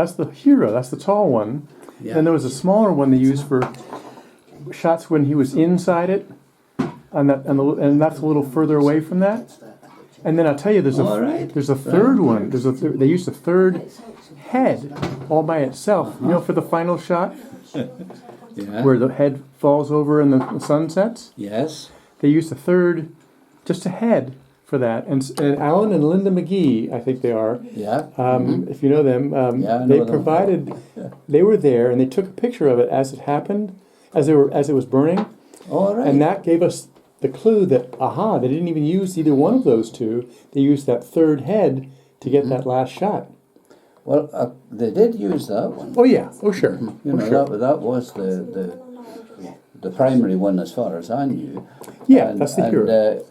That's the hero. That's the tall one. Yeah. And there was a smaller one they used for shots when he was inside it, and that's a little further away from that. And then I'll tell you, there's a third one. They used a third head all by itself. You know, for the final shot, where the head falls over and the sun sets. Yes. They used just a head for that. And Alan and Linda McGee, I think they are. Yeah. If you know them, they provided. They were there and they took a picture of it as it happened, as it was burning. All right. And that gave us the clue that they didn't even use either one of those two. They used that third head to get that last shot. Well, they did use that one. Oh yeah. Oh sure. You know, that was the primary one as far as I knew. Yeah, that's the hero.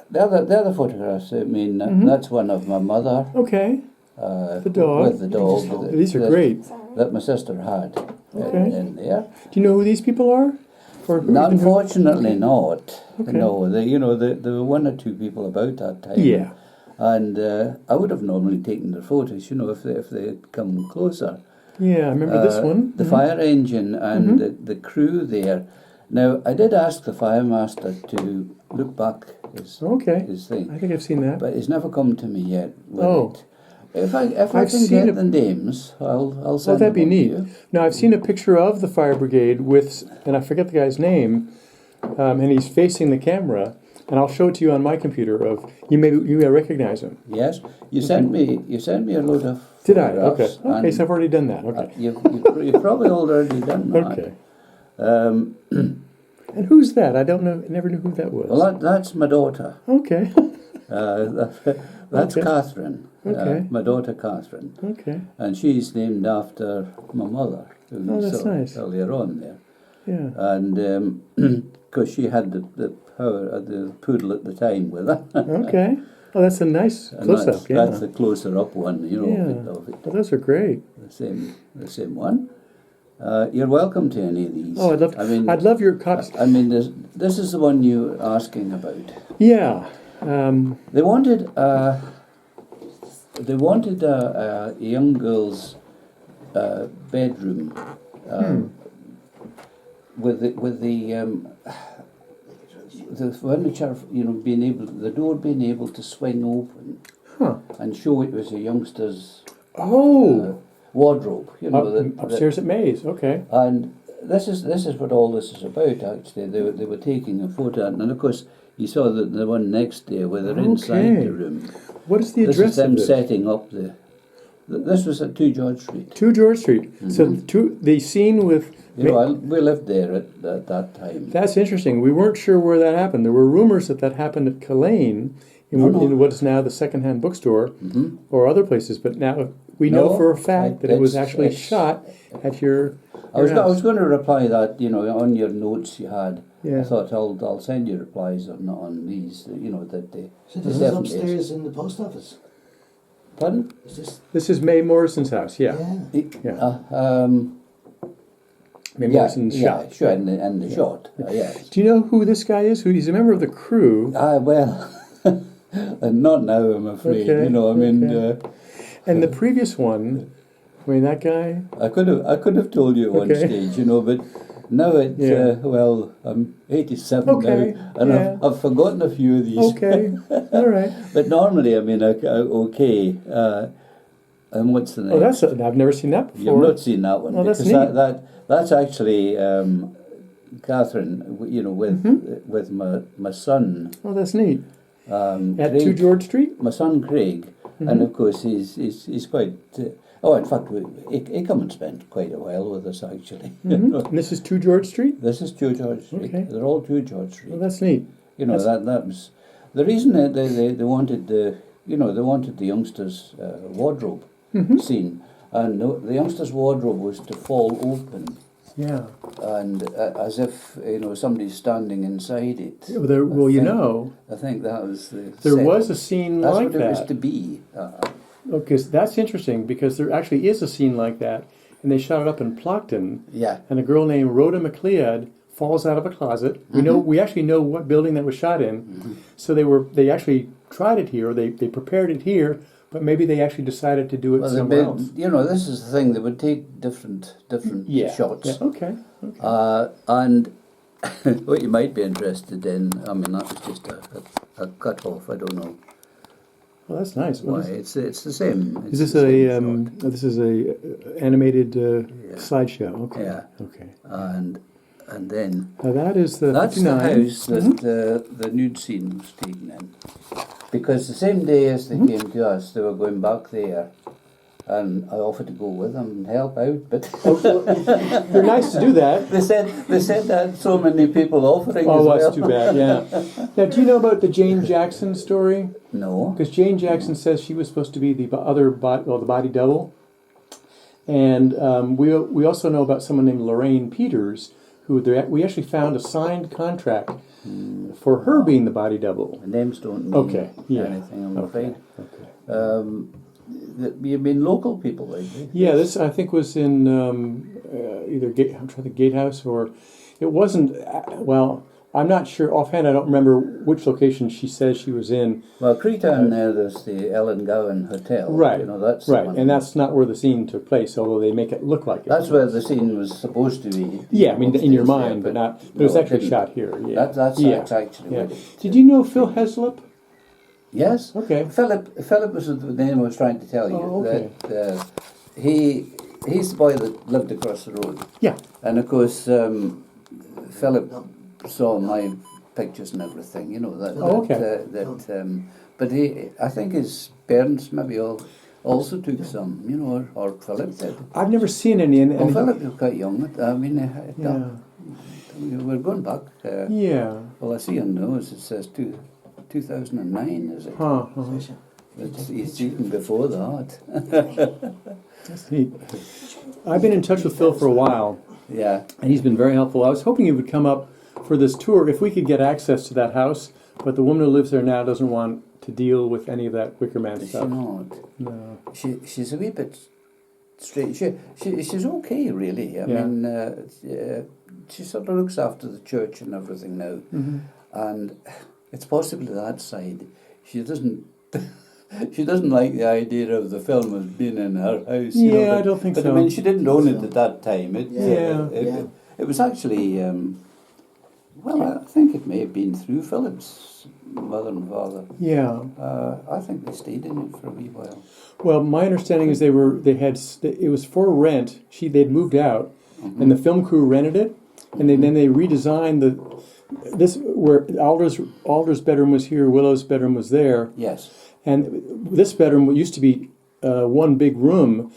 The other photographs, I mean, that's one of my mother. Okay. The dog. With the dog. These are great. That my sister had in there. Do you know who these people are? Unfortunately not. Okay. No, there were one or two people about that time. Yeah. And I would have normally taken their photos, you know, if they had come closer. Yeah, I remember this one. The fire engine and the crew there. Now, I did ask the fire master to look back his thing. I think I've seen that. But he's never come to me yet with it. If I can get the names, I'll send them. That'd be neat. You. Now, I've seen a picture of the fire brigade and I forget the guy's name, and he's facing the camera, and I'll show it to you on my computer. You may recognize him. Yes, you sent me a load of. Did I? Okay. Okay, so I've already done that. Okay. You've probably already done that. Okay. And who's that? I don't know. I never knew who that was. Well, that's my daughter. Okay. That's Catherine. Okay. My daughter Catherine. Okay. And she's named after my mother, who we that's saw nice. earlier on there. Yeah. And because she had the power, the poodle at the time with her. Okay. Oh, that's a nice close-up. That's the closer up one, you know, of it. Well, those are great. The same one. You're welcome to any of these. Oh, I'd love your copies. I mean, this is the one you're asking about. Yeah. They wanted a young girl's bedroom with the furniture, you know, the door being able to swing open and show it was a youngster's wardrobe. You know, upstairs at Mays. Okay. And this is what all this is about. Actually, they were taking a photo, and of course you saw the one next there where they're inside the room. What is the address? This is them of this? setting up the. This was at 2 George Street. 2 George Street. So the scene with. You know, we lived there at that time. That's interesting. We weren't sure where that happened. There were rumors that happened at Culane, in what is now the secondhand bookstore, or other places. But now we know for a fact that it was actually shot at your. I was going to reply that, you know, on your notes you had. Yeah. I thought I'll send you replies on these. You know that they. So this is upstairs in the post office. Pardon? This is Mae Morrison's house. Yeah. Mae Morrison's shot. Sure, and the shot. Yes. Do you know who this guy is? He's a member of the crew. Well, not now, I'm afraid. Okay, you know, I mean. And the previous one, I mean, that guy. I could have told you at one stage, you know, but now it's well, I'm 87 now, and I've forgotten a few of these. Okay, all right. But normally, I mean, and what's the name? Oh, I've never seen that before. You've not seen that one. Oh, that's because neat. That's actually Catherine, you know, with my son. Oh, that's neat. At Craig, 2 George Street? My son Craig, and of course he's quite. In fact, he come and spent quite a while with us actually. You know? And this is 2 George Street? This is 2 George Street. Okay. They're all 2 George Street. Well, that's neat. You know, that was the reason that they wanted the youngster's wardrobe scene, and the youngster's wardrobe was to fall open. Yeah. And as if, you know, somebody's standing inside it. I think that was the. There was a scene like that. That's what it was to be. Okay, so that's interesting because there actually is a scene like that, and they shot it up in Plockton. Yeah. And a girl named Rhoda McLeod falls out of a closet. We actually know what building that was shot in. So they actually tried it here. They prepared it here but maybe they actually decided to do it Well, somewhere else. you know, this is the thing. They would take different shots. Yeah. Okay. And what you might be interested in, I mean, that was just a cut off. I don't know Well, that's nice. why. It's the same. Is It's this the a same shot. this is a animated slideshow? Okay. Yeah. Okay. And then Now that is the that's 59. the house that the nude scene was taken in. Because the same day as they came to us, they were going back there, and I offered to go with them and help out, but You're nice to do that. they said that so many people offering Oh, as well. that's too bad. Yeah. Now, do you know about the Jane Jackson story? No. Because Jane Jackson says she was supposed to be the the body double, and we also know about someone named Lorraine Peters, who we actually found a signed contract for her being the body double. The names don't mean anything, I'm afraid. Okay. You mean local people, like they? Yeah, this I think was in either I'm trying to think Gatehouse or it wasn't. Well, I'm not sure offhand. I don't remember which location she says she was in. Well, Creetown there's the Ellen Gowan Hotel. Right. You know, that's the right, one. and that's not where the scene took place, although they make it look like it. That's where the scene was supposed to be. Yeah, I mean in your Upstairs mind, there, but not. But no, it was it actually didn't. shot here. Yeah, That's yeah. actually Yeah. what it. Did you know Phil Heslop? Yes. Okay. Philip was the name I was trying to tell you. Oh, okay. That he's the boy that lived across the road. Yeah. And of course, Philip saw my pictures and everything. You know that. Oh, okay. But I think his parents maybe also took some. You know, or Philip did. I've never seen any. Well, Philip was quite young. I mean, Yeah. we're going back. Yeah. Well, I see on the nose it says 2009, is it? Huh. It's even before that. That's neat. I've been in touch with Phil for a while, Yeah. and he's been very helpful. I was hoping he would come up for this tour if we could get access to that house, but the woman who lives there now doesn't want to deal with any of that Wicker Man Does she stuff. not? No. She's a wee bit straight. She's okay, really. I Yeah. mean, she sort of looks after the church and everything now, and it's possibly that side. She doesn't. She doesn't like the idea of the film as being in her house. You know, I don't think but so. I mean, she didn't own it at that time. It was actually. Well, I think it may have been through Philip's mother and father. Yeah. I think they stayed in it for a wee while. Well, my understanding is it was for rent. They'd moved out, and the film crew rented it, and then they redesigned this where Alder's bedroom was here, Willow's bedroom was there, Yes. and this bedroom used to be one big room.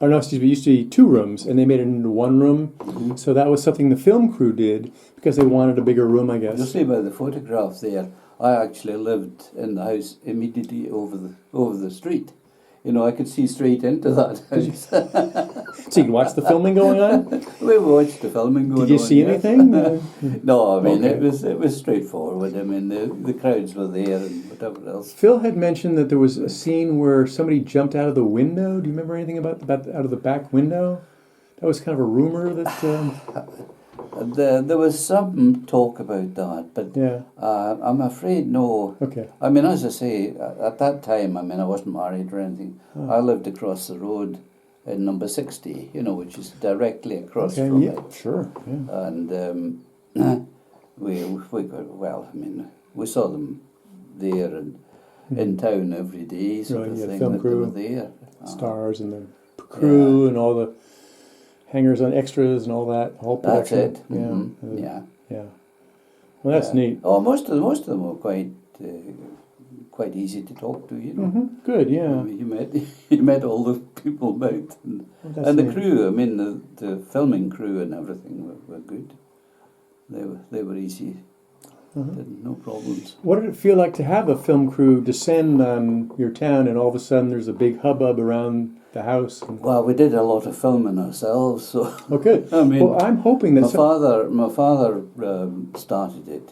Or no, excuse me, it used to be two rooms, and they made it into one room. So that was something the film crew did because they wanted a bigger room, I You'll guess. see by the photograph there, I actually lived in the house immediately over the street. You know, I could see straight into that house. So you can watch the filming going on. We watched the filming going on. Did you see yeah. anything? No, I mean, Okay. it was straightforward. I mean, the crowds were there and whatever else. Phil had mentioned that there was a scene where somebody jumped out of the window. Do you remember anything about out of the back window? That was kind of a rumor that. There was some talk about that, but Yeah. I'm afraid no. Okay. I mean, as I say, at that time, I mean, I wasn't married or anything. I lived across the road in number 60, you know, which is directly across Okay. from Yeah. it. Sure. Yeah. And we got, well, I mean, we saw them there and in town every day, sort Right, of yeah, thing, film that crew, they were there. Stars and the crew and all the hangers on extras and all that whole That's production. it. Yeah. Mhm. Yeah. Yeah. Well, that's neat. Oh, most of them were quite easy to talk to, you know. Good. Yeah. I mean, you met all the people about, That's and the neat. crew. I mean, the filming crew and everything were good. They were easy. No problems. What did it feel like to have a film crew descend on your town, and all of a sudden there's a big hubbub around the house? Well, we did a lot of filming ourselves, so. Oh, good. I mean, well, I'm hoping that my father started it.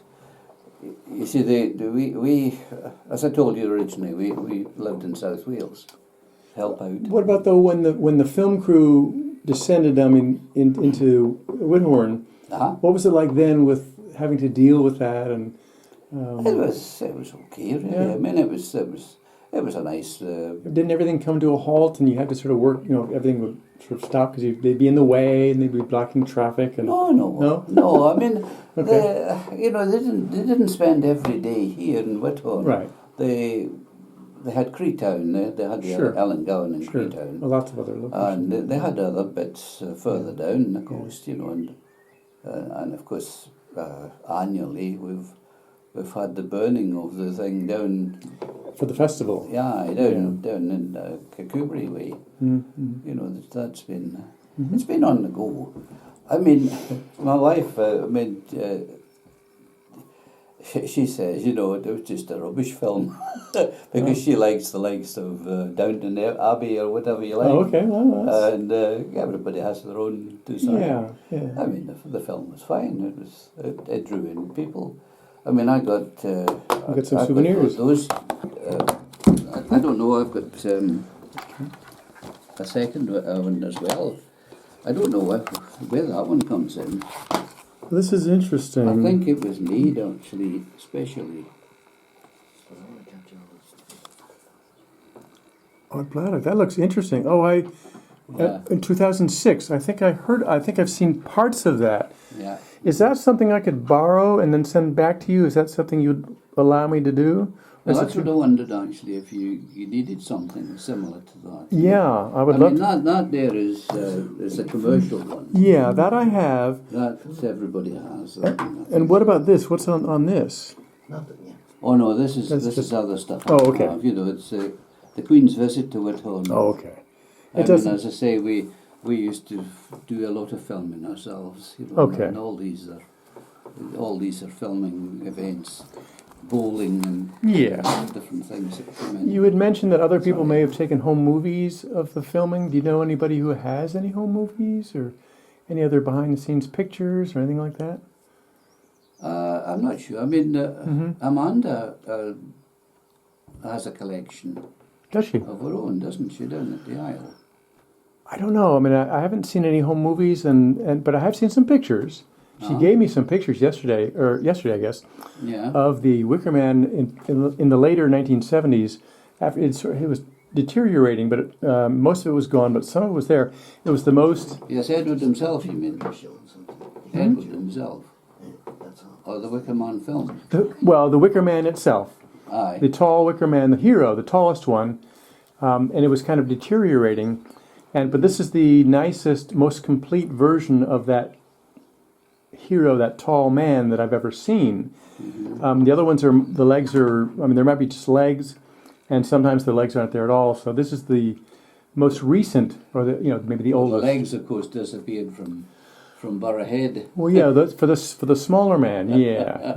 You see, we as I told you originally, we lived in South Wales. Help out. What about though when the film crew descended? I mean, into Whithorn. What was it like then with having to deal with that? And it was okay, really. Yeah. I mean, it was it was a nice. Didn't everything come to a halt, and you had to sort of work? You know, everything would sort of stop because they'd be in the way, and they'd be blocking traffic. And No. I mean, Okay. they didn't spend every day here in Whithorn. Right. They had Creetown. They had the Sure. Ellengowan in Sure. Creetown. Well, lots of other locations. And they had other bits further down the coast, you know, and of course annually we've had the burning of the thing down For the festival. down in Kakubri way. Mm-hmm. You know, that's been it's been on the go. I mean, my wife, she says, you know, it was just a rubbish film because she likes the likes of Downton Abbey or whatever you like. Oh, okay. Well, that's... And everybody has their own two sides. Yeah. I mean, the film was fine. It drew in people. I mean, I got some souvenirs. Those. I don't know. I've got a second one as well. I don't know where that one comes in. This is interesting. I think it was made actually, especially. Oh, bladder. That looks interesting. Oh, in 2006. I think I've seen parts of that. Yeah. Is that something I could borrow and then send back to you? Is that something you'd allow me to do? Well, that's what I wondered actually, if you needed something similar to that. Yeah, I would love. That there is a commercial one. Yeah, that I have. That everybody has. And what about this? What's on this? Nothing, yeah. Oh no, this is just other stuff. Oh, okay. You know, it's the Queen's visit to Whithorn. Oh, okay. I mean, as I say, we used to do a lot of filming ourselves. You know, Okay. And all these are filming events, bowling and different things that come in. You had mentioned that other people may have taken home movies of the filming. Do you know anybody who has any home movies or any other behind-the-scenes pictures or anything like that? I'm not sure. I mean, Amanda has a collection Does she? of her own, doesn't she, down at the Isle? I don't know. I mean, I haven't seen any home movies, but I have seen some pictures. She gave me some pictures yesterday, I guess, of the Wicker Man in the later 1970s. After it was deteriorating, but most of it was gone, but some of it was there. It was the most... Yes, Edward himself, you mean? Edward himself. That's all. Or the Wicker Man film? the Wicker Man itself. Aye. The tall Wicker Man, the hero, the tallest one, and it was kind of deteriorating. But this is the nicest, most complete version of that hero, that tall man that I've ever seen. The other ones the legs are, I mean, there might be just legs, and sometimes the legs aren't there at all. So this is the most recent, or maybe the oldest. The legs, of course, disappeared from Burrahead. Well, yeah, for the smaller man, yeah.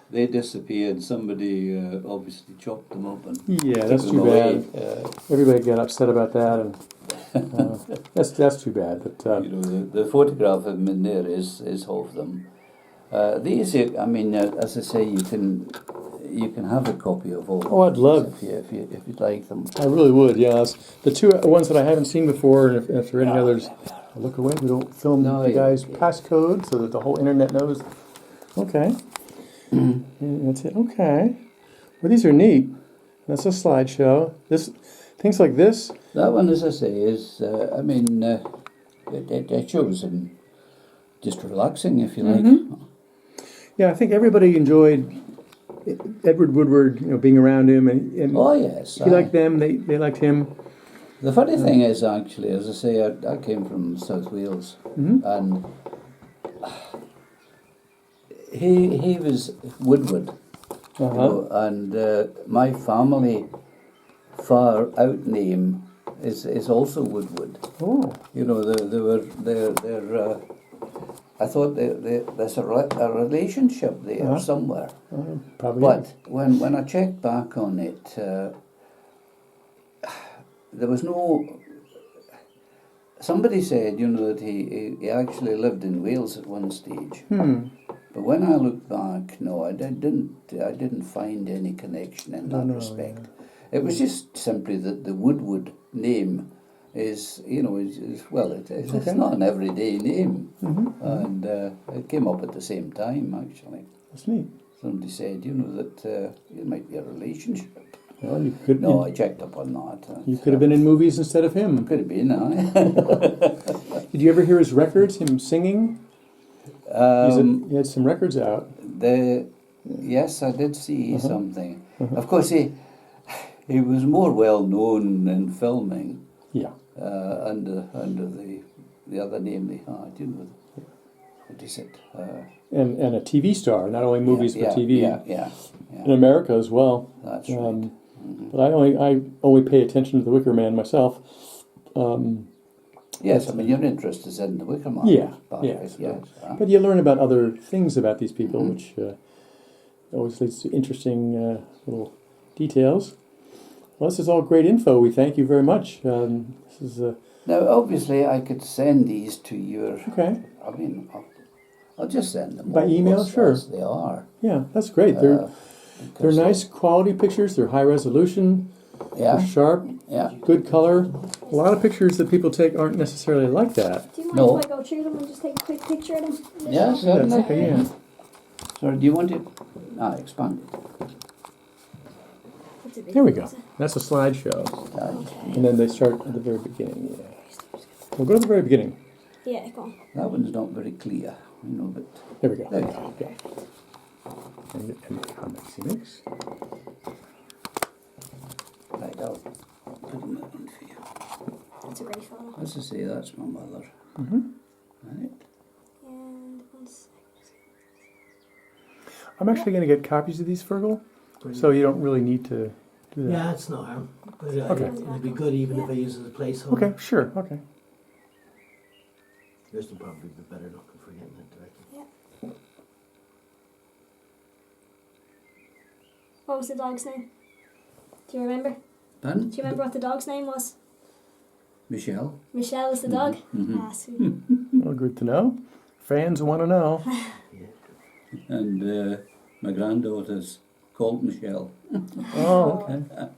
They disappeared. Somebody obviously chopped them up and that's took too them away. bad. Everybody got upset about that, and that's too bad. But the photograph of them in there is of them. These, I mean, as I say, you can have a copy of all. Oh, I'd love if you'd like them. I really would. Yes, the two ones that I haven't seen before, and if there are any others, I'll look away. We don't film the guy's passcode so that the whole internet knows. Okay. That's it. Okay. Well, these are neat. That's a slideshow. Things like this. That one, as I say, is I mean, it shows him just relaxing, if you like. Yeah, I think everybody enjoyed Edward Woodward, being around him, and oh yes, he liked them. They liked him. The funny thing is, actually, as I say, I came from South Wales, and he was Woodward, and my family far out name is also Woodward. Oh, they're I thought there's a relationship there somewhere. Probably. But when I checked back on it, there was no. Somebody said, that he actually lived in Wales at one stage. But when I looked back, no, I didn't find any connection in that respect. Yeah. It was just simply that the Woodward name is it's not an everyday name, and it came up at the same time actually. That's neat. somebody said, you know, that it might be a relationship. Well, you could. No, I checked up on that. You could have been in movies instead of him. Could have been, aye. Did you ever hear his records? Him singing? He had some records out. Yes, I did see something. Of course, he was more well known in filming. Yeah. Under the other name they had, you know. What is it? And a TV star, not only movies but TV. Yeah. In America as well. That's right. But I only pay attention to the Wicker Man myself. Yes, I mean your interest is in the Wicker Man. Yeah. Yes. But you learn about other things about these people, which always leads to interesting little details. Well, this is all great info. We thank you very much. This is Now, obviously, I could send these to your. okay. I mean, I'll just send them By all email, sure. as they are. Yeah, that's great. They're because nice quality pictures. They're high resolution. Yeah. They're sharp. Yeah. Good color. A lot of pictures that people take aren't necessarily like that. Do you mind No. if I go through them and just take a quick picture of them? Yes, That's certainly. okay. Yeah. Sorry, do you want it? Expand it. That's a bit Here we go. easy. That's a slideshow. Okay. And then they start at the very beginning. Yeah. We'll go to the very beginning. Yeah, go on. That one's not very clear, you know, but There we go. there you go. Yeah. And comics mix. Right, I'll put them that one for you. That's a great photo. As I say, that's my mother. Mm-hmm. Right. And one sec. I'm actually going to get copies of these, Fergal, so you don't really need to do that. Yeah, it's no harm. But, Okay. It'd be good even if I use it as a placeholder. Okay, sure. Okay. Yours will probably be better looking for getting it directly. What was the dog's name? Do you remember? Pardon? Do you remember what the dog's name was? Michelle. Michelle is the dog? Mhm. Ah, sweet. Well, good to know. Fans want to know. And my granddaughter's called Michelle. Oh, okay.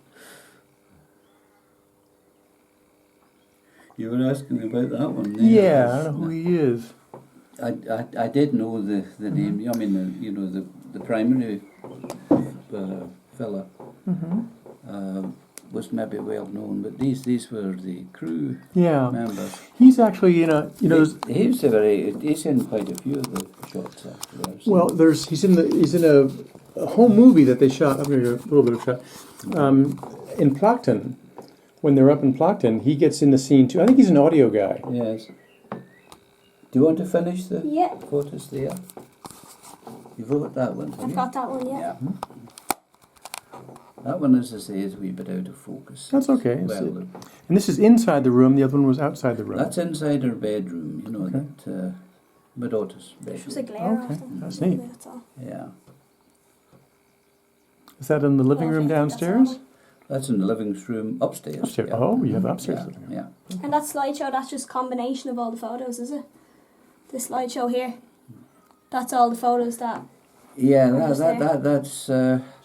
You were asking about that one there. Yeah, I don't know who he is. I did know the name. I mean, the primary fella was maybe well known, but these were the crew Yeah. members. He's actually in a, there's, He's in quite a few of the shots actually. I've seen. well, he's in a home movie that they shot. I'm going to do a little bit of shot in Plockton. When they're up in Plockton, he gets in the scene too. I think he's an audio guy. Yes. Do you want to finish the Yeah. photos there? You wrote that one, have I've you? got that one, yeah. That one, as I say, is a wee bit out of focus. That's okay. Well, And this is inside the room. The other one was outside the room. that's inside her bedroom, that my daughter's It was a bedroom. glare Okay, off them. that's neat. That's all. Yeah. Is that in the living room Okay, that's downstairs? all. That's in the living room upstairs. Upstairs. Yeah. Oh, you have upstairs Yeah, living room. yeah. And that slideshow, that's just combination of all the photos, is it? The slideshow here. That's all the photos that. Yeah, Or just there? that's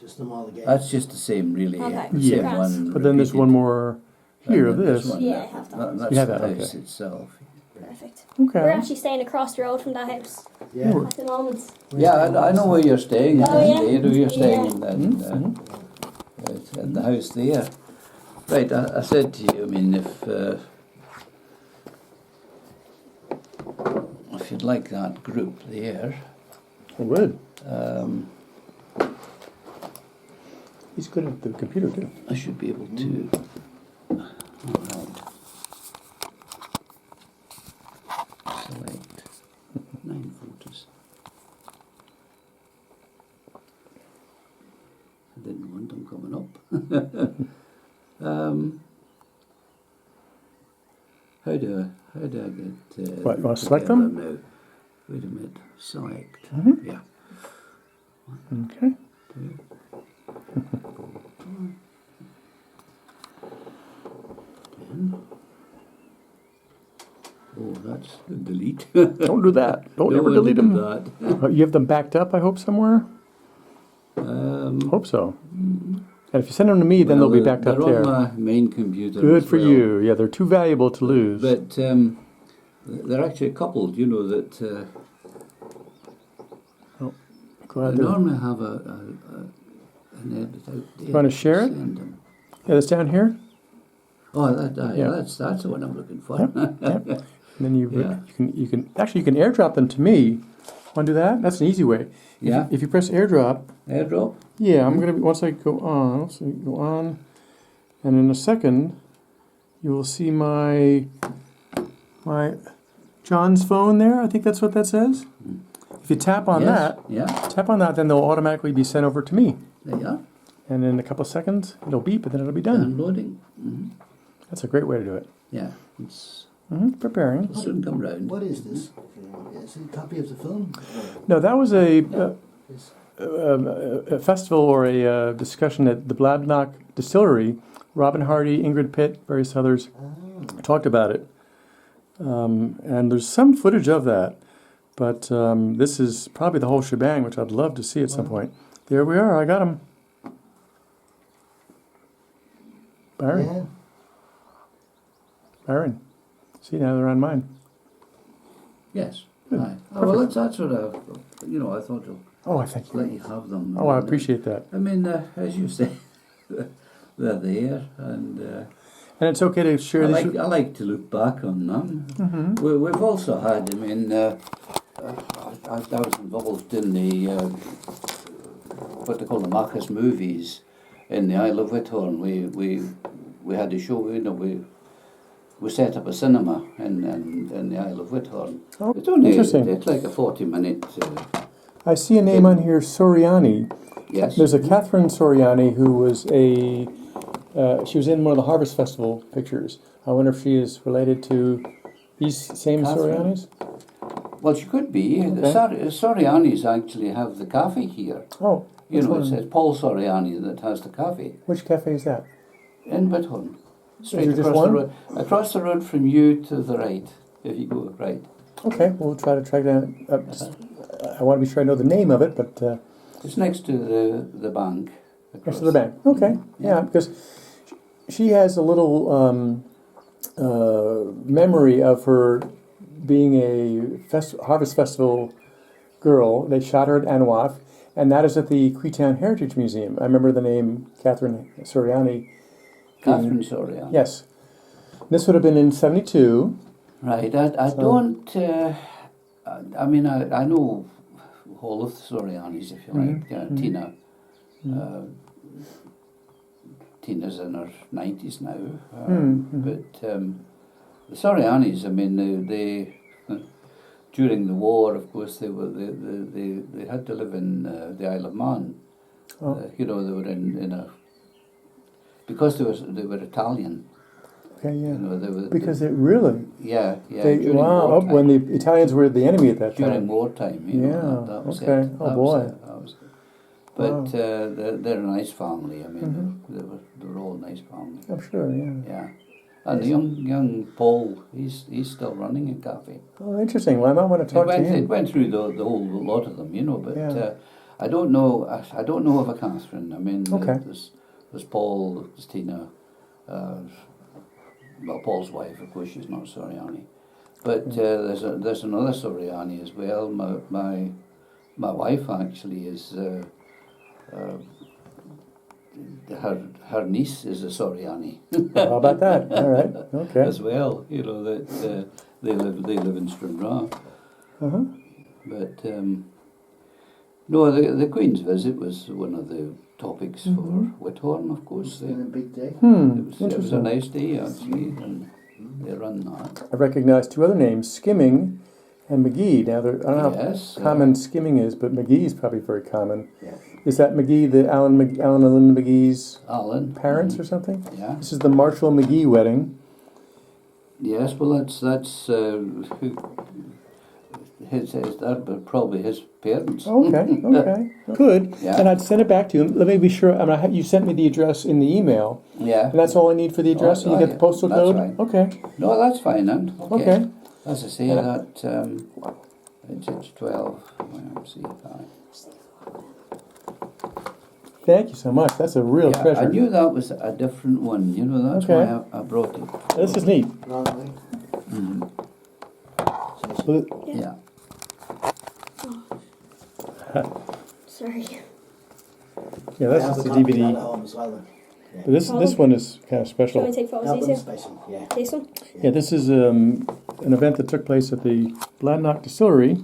Just them all together. that's just the same, really. Okay. The Yeah. same one. But then there's repeated. one more here of And this. one, Yeah, I have that. That's You have the that, house okay. itself. Perfect. We're Okay. actually staying across the road from that house Yeah. at the moment. Yeah, I know where you're staying. Oh, yeah? You're staying Yeah. in the house there. Right, I said to you, I mean, if you'd like that group there, Oh, good. um, He's good at the computer too. I should be able to. Alright. Select 9 photos. I didn't want them coming up. How do I get? What, you wanna select them? together now? Wait a minute. Select. Yeah. Okay. Oh, that's delete. Don't do that. Don't ever delete them. That. You have them backed up, I hope, somewhere? Hope so. And if you send them to me, then they'll be backed up they're there. on my main computer. Good as for well. you. Yeah, they're too valuable to lose. But they're actually coupled, that. go I out there. normally have an edit out there. You want to share it? Send them. Yeah, it's down here. Oh, Yeah. that's the one I'm looking for. Yep. And then you Yeah. you can airdrop them to me. Want to do that? That's an easy way. Yeah. If you press airdrop, Airdrop. yeah, I'm gonna once I go on, and in a second, you will see my John's phone there. I think that's what that says. If you tap on Yes. Yeah. that, then they'll automatically be sent over to me. There you are. And in a couple of seconds, it'll beep, and then it'll be done. Downloading. Mm-hmm. That's a great way to do it. Yeah. It's Preparing. it'll soon come round. What is this? Is it a copy of the film? No, that was a Yes. festival or a discussion at the Bladnock Distillery. Robin Hardy, Ingrid Pitt, various others talked about it. And there's some footage of that. But this is probably the whole shebang, which I'd love to see at some point. There we are. I got them. Byron. Yeah. Byron. See, now they're on mine. Yes. Good. Aye. Oh, well, that's what I thought to Oh, I thank let you. you have them. Oh, I appreciate that. I mean, as you say, they're there, and And it's okay to share I these. like to look back on them. We've also had. I mean, I was involved in the what they call the Marcus movies in the Isle of Whithorn. We had a show. You know, we set up a cinema in the Isle of Whithorn. Oh, It's only interesting. it's like a 40-minute. I see a name on here, Soriani. Yes. There's a Catherine Soriani who was she was in one of the Harvest Festival pictures. I wonder if she is related to these same Catherine. Sorianis? Well, she could be. Okay. The Sorianis actually have the cafe here. Oh, You which know, it one? says Paul Soriani that has the cafe Which cafe is that? in Whithorn. Straight there just across the one? road. Across the road from you to the right, if you go right. Okay, we'll try to track down. I want to be sure I know the name of it, but It's next to the bank. next to the bank. Okay, yeah, because she has a little memory of her being a Harvest Festival girl. They shot her at Anahuac, and that is at the Creetown Heritage Museum. I remember the name Catherine Soriani. Catherine Soriani. Yes. This would have been in 72. Right. I don't. I mean, I know all of the Sorianis, if you like. Tina. Tina's in her 90s now. But the Sorianis, I mean, they during the war, of course, they had to live in the Isle of Man. You know, they were in a because they were Italian. Okay, yeah. You know, they were Because it really, yeah. wow, wartime. when the Italians were the enemy at that During time. wartime, you know, Yeah, that was okay. it. Oh, That boy. was it. That was it. But they're a nice family. I mean, they were all a nice family. I'm sure, yeah. Yeah, and the young Paul, he's still running a cafe. Oh, interesting. Well, I might want to talk to It him. went through the whole lot of them, you know. But Yeah. I don't know. I don't know of a Catherine. I mean, Okay. there's Paul, there's Tina. Well, Paul's wife, of course, she's not Soriani, but there's another Soriani as well. My wife actually is her niece is a Soriani How about that? All right. Okay. as well. You know that they live in Stranraer. Uh-huh. But no, the Queen's visit was one of the topics for Whithorn, of course. It's been a big day. It was a Interesting. nice day actually, and they run that. I recognize two other names, Skimming and McGee. Now, I don't know Yes, how common Skimming is, but McGee is probably very common. Yeah. Is that McGee, the Alan and Lynn McGee's Alan. parents or something? Yeah. This is the Marshall McGee wedding. Yes. Well, that's probably his parents. Okay, okay. Good. Yeah. And I'd send it back to you. Let me be sure. I mean, you sent me the address in the email, Yeah. and that's all I need for the address? Oh, And you get the postal that's code? right. Okay. No, that's fine then. Okay. As I say, Yeah. that it's 12. Let's see. Thank you so much. That's a real Yeah, treasure. I knew that was a different one. You know, that's Okay. why I brought it. This is neat. Wrong way. Well, Yeah. Sorry. Yeah, I that's have just a a copy of that DVD. at home as well. Then. But this one is kind of Do you special. want me to take photos That of one's these two? special, yeah. This one? Yeah, this is an event that took place at the Bladnock Distillery.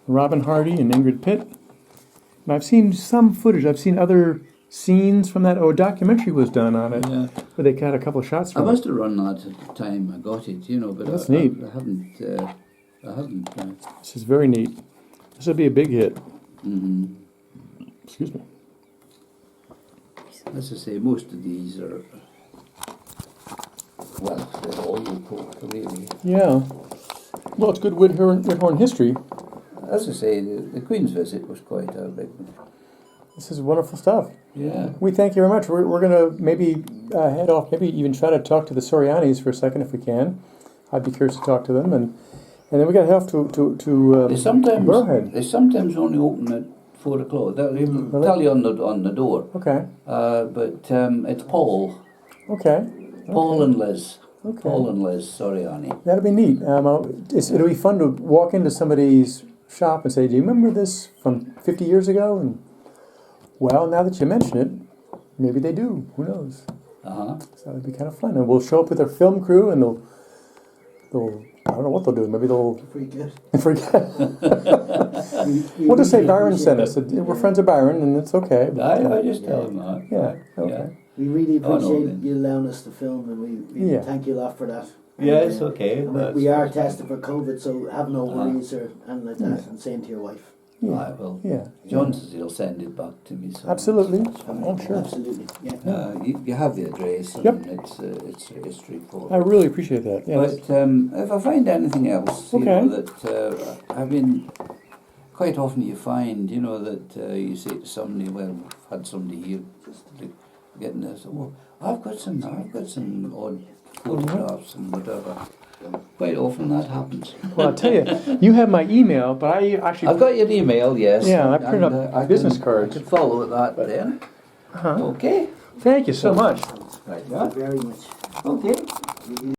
Robin Hardy and Ingrid Pitt. And I've seen some footage. I've seen other scenes from that. Oh, a documentary was done on it. Yeah. But they got a couple of shots I from must it. have run that at the time I got it, you know, but That's I neat. I haven't. This is very neat. This will be a big hit. Mm-hmm. Excuse me. As I say, most of these are, well, they're all local, really. Yeah. Well, it's good Whithorn history. As I say, the Queen's visit was quite a big one. This is wonderful stuff. Yeah. We thank you very much. We're going to maybe head off, maybe even try to talk to the Sorianis for a second if we can. I'd be curious to talk to them. And then we got to head off to Burhead. They sometimes only open at 4 o'clock. They'll tell you on the door. Okay. But it's Paul. Okay. Paul and Liz. Okay. Paul and Liz Soriani. That'll be neat. It'll be fun to walk into somebody's shop and say, "Do you remember this from 50 years ago?" And well, now that you mention it, maybe they do. Who knows? So it'll be kind of fun, and we'll show up with our film crew, and they'll I don't know what they'll do. Maybe they'll Freak out. forget. We We'll just say really Byron sent appreciate us. it. We're friends of Byron, and it's okay. I just tell them that. Yeah. Okay. We really Oh, no, appreciate then. you allowing us to film, and we Yeah. thank you a lot for that. Yeah, it's okay. And That's- we are tested for COVID, so have no Uh-huh. worries or anything like that, and same to your wife. I will. Yeah. John says he'll send it back to me. So Absolutely. that's fine. I'm sure. Absolutely, yeah. You have the address, and Yep. it's straightforward. I really appreciate that. Yeah. But if I find anything else, you Okay. know, that I mean, quite often you find, you know, that you say to somebody, "Well, I've had somebody here just getting this." "Well, I've got some odd photographs and whatever." Quite often that happens. Well, I'll tell you, you have my email, but I actually I've got your email, yes. Yeah, I printed and, up I business can- cards. I can follow that then. Uh-huh. Okay. Thank you so much. Right. Thank you very much. Okay.